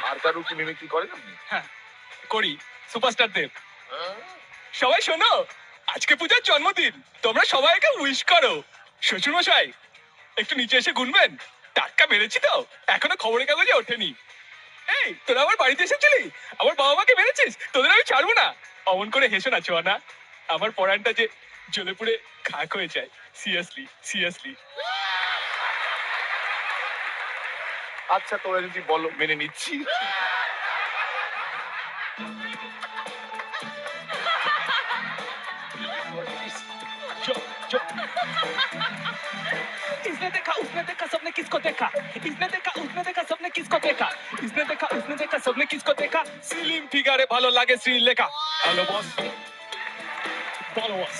আর কারো কি মিমিক্রি করেন আপনি? হ্যাঁ করি, সুপারস্টার দেব। সবাই শোনো, আজকে পূজার জন্মদিন, তোমরা সবাইকে উইশ করো। শ্বশুর মশাই একটু নিচে এসে গুনবেন, টাটকা মেরেছি তো, এখনো খবরের কাগজে ওঠেনি। এই তোরা আমার বাড়িতে এসেছিলি, আমার বাবা মাকে মেরেছিস, তোদের আমি ছাড়বো না। অমন করে হেসো না ছোঁয়া না, আমার পরানটা যে জ্বলে পুড়ে খাক হয়ে যায়। Seriously seriously. আচ্ছা তোরা যদি বলো মেনে নিচ্ছি। इसने देखा उसने देखा सबने किसको देखा, इसने देखा उसने देखा सबने किसको देखा, इसने देखा उसने देखा सबने किसको देखा। স্লিম ফিগারে ভালো লাগে শ্রীলেখা। হ্যালো বস, বলো বস।